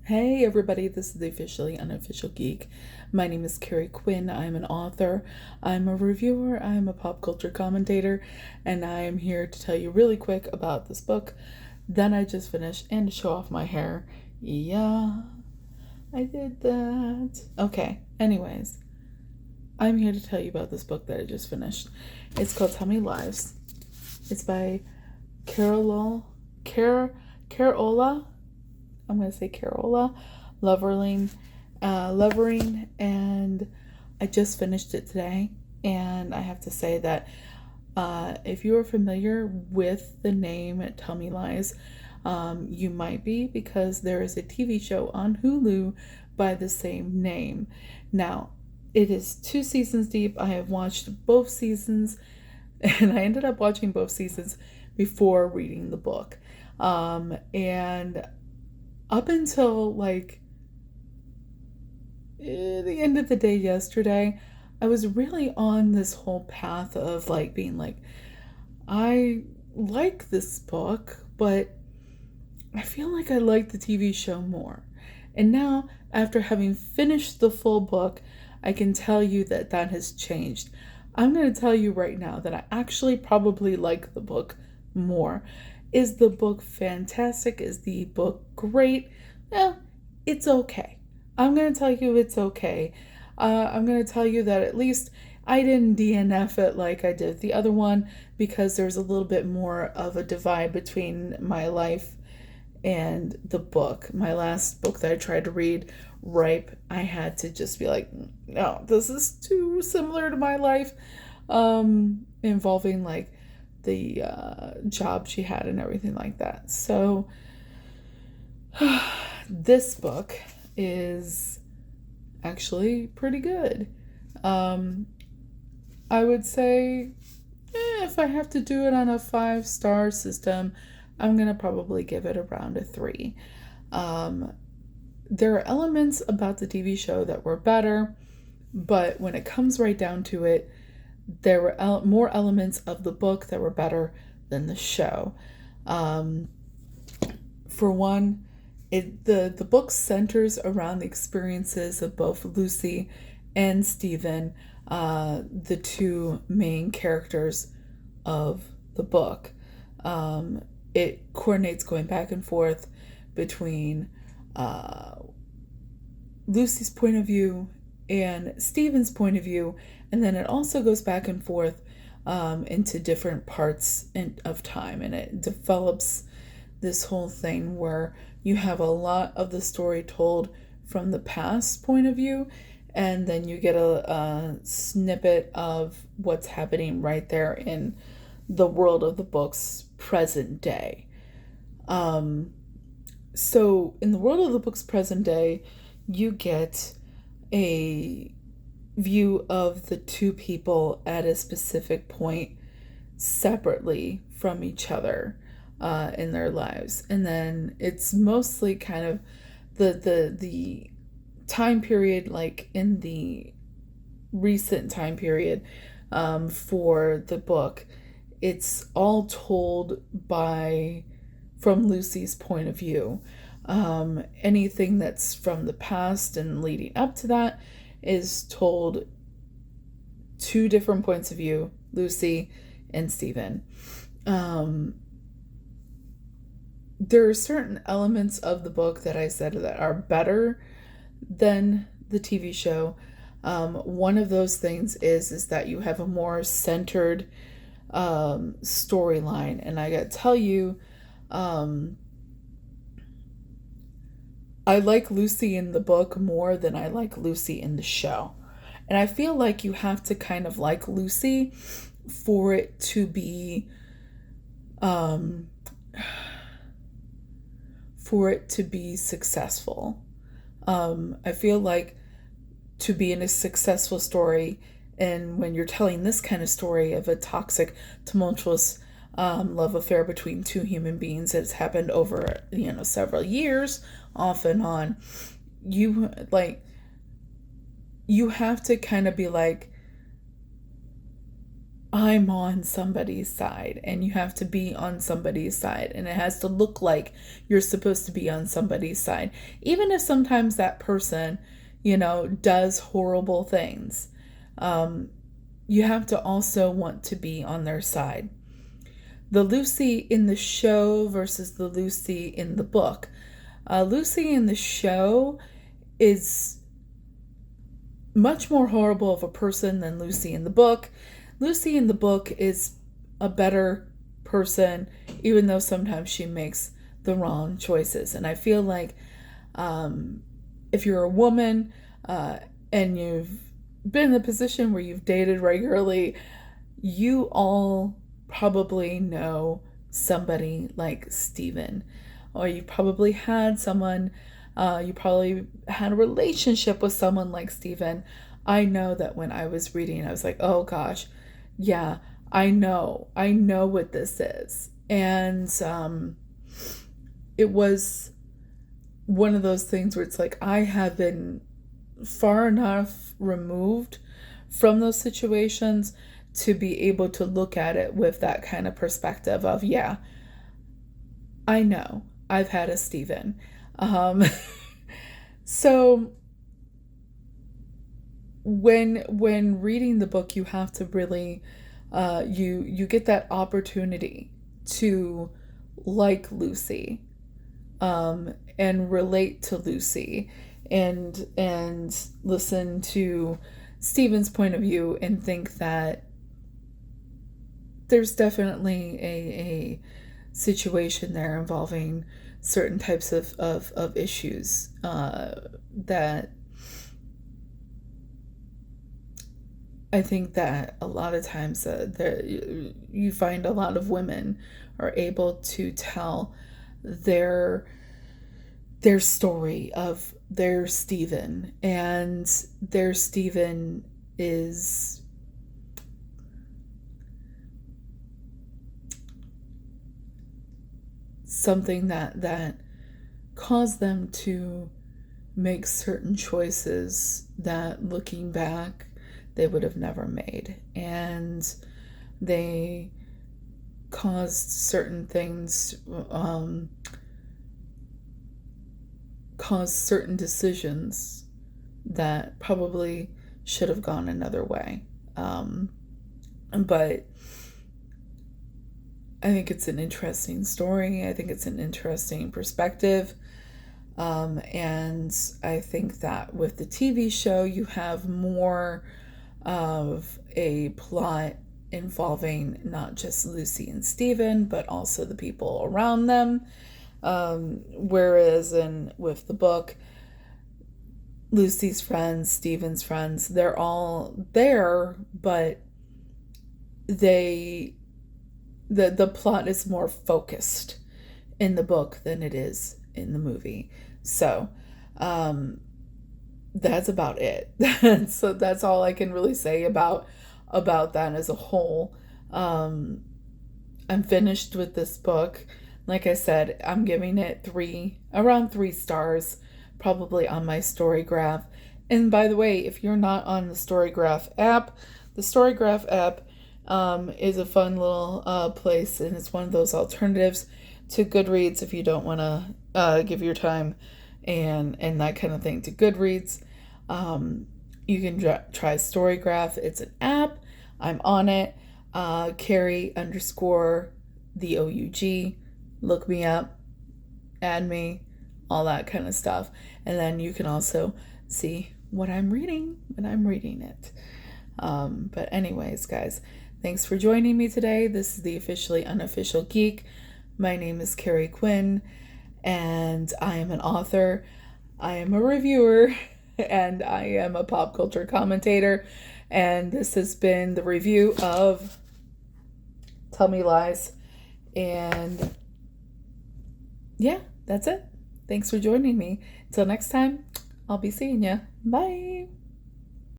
Hey everybody, this is the Officially Unofficial Geek. My name is Carrie Quinn. I'm an author, I'm a reviewer, I'm a pop culture commentator, and I am here to tell you really quick about this book that I just finished and to show off my hair. Yeah, I did that. Okay, anyways, I'm here to tell you about this book that I just finished. It's called Tell Me Lies. It's by Carola I'm going to say Carola Lovering, and I just finished it today. And I have to say that if you are familiar with the name Tell Me Lies, you might be, because there is a TV show on Hulu by the same name. Now, it is 2 seasons deep. I have watched both seasons, and I ended up watching both seasons before reading the book. And up until the end of the day yesterday, I was really on this whole path of being I like this book, but I feel like I like the TV show more. And now, after having finished the full book, I can tell you that that has changed. I'm going to tell you right now that I actually probably like the book more. Is the book fantastic? Is the book great? Well, it's okay. I'm going to tell you it's okay. I'm going to tell you that at least I didn't DNF it like I did the other one, because there's a little bit more of a divide between my life and the book. My last book that I tried to read, Ripe, I had to just be like, no, this is too similar to my life, involving the job she had and everything like that. So this book is actually pretty good. I would say if I have to do it on a 5-star system, I'm going to probably give it around a 3. There are elements about the TV show that were better, but when it comes right down to it, there were more elements of the book that were better than the show. For one, the book centers around the experiences of both Lucy and Stephen, the 2 main characters of the book. It coordinates going back and forth between Lucy's point of view and Stephen's point of view, and then it also goes back and forth into different parts of time, and it develops this whole thing where you have a lot of the story told from the past point of view, and then you get a snippet of what's happening right there in the world of the book's present day. So in the world of the book's present day, you get a view of the 2 people at a specific point separately from each other in their lives. And then it's mostly kind of the time period, like in the recent time period, for the book. It's all told from Lucy's point of view. Anything that's from the past and leading up to that is told 2 different points of view, Lucy and Stephen. There are certain elements of the book that I said that are better than the TV show. One of those things is that you have a more centered storyline, and I gotta tell you, I like Lucy in the book more than I like Lucy in the show. And I feel like you have to kind of like Lucy for it to be successful. I feel like to be in a successful story, and when you're telling this kind of story of a toxic, tumultuous love affair between 2 human beings that's happened over several years off and on, you have to kind of be like, I'm on somebody's side, and you have to be on somebody's side, and it has to look like you're supposed to be on somebody's side, even if sometimes that person, does horrible things. You have to also want to be on their side. The Lucy in the show versus the Lucy in the book. Lucy in the show is much more horrible of a person than Lucy in the book. Lucy in the book is a better person, even though sometimes she makes the wrong choices. And I feel like if you're a woman and you've been in a position where you've dated regularly, you all probably know somebody like Steven, or you probably had someone, you probably had a relationship with someone like Steven. I know that when I was reading, I was like, oh gosh, yeah, I know what this is. And it was one of those things where it's like, I have been far enough removed from those situations to be able to look at it with that kind of perspective of, yeah, I know I've had a Steven. So when reading the book, you have to really you get that opportunity to like Lucy, and relate to Lucy, and listen to Steven's point of view, and think that there's definitely a situation there involving certain types of issues that I think that a lot of times you find a lot of women are able to tell their story of their Steven, and their Steven is something that caused them to make certain choices that, looking back, they would have never made. And they caused certain things, caused certain decisions that probably should have gone another way. But I think it's an interesting story. I think it's an interesting perspective. And I think that with the TV show, you have more of a plot involving not just Lucy and Steven, but also the people around them. Whereas with the book, Lucy's friends, Steven's friends, they're all there, but the plot is more focused in the book than it is in the movie. So, that's about it. So that's all I can really say about that as a whole. I'm finished with this book. Like I said, I'm giving it around 3 stars, probably on my Storygraph. And by the way, if you're not on the Storygraph app is a fun little place, and it's one of those alternatives to Goodreads if you don't want to give your time and that kind of thing to Goodreads. You can try Storygraph. It's an app. I'm on it. Carrie_the_OUG. Look me up, add me, all that kind of stuff. And then you can also see what I'm reading when I'm reading it. But anyways, guys, thanks for joining me today. This is the Officially Unofficial Geek. My name is Carrie Quinn, and I am an author. I am a reviewer, and I am a pop culture commentator. And this has been the review of Tell Me Lies. And yeah, that's it. Thanks for joining me. Till next time, I'll be seeing ya. Bye.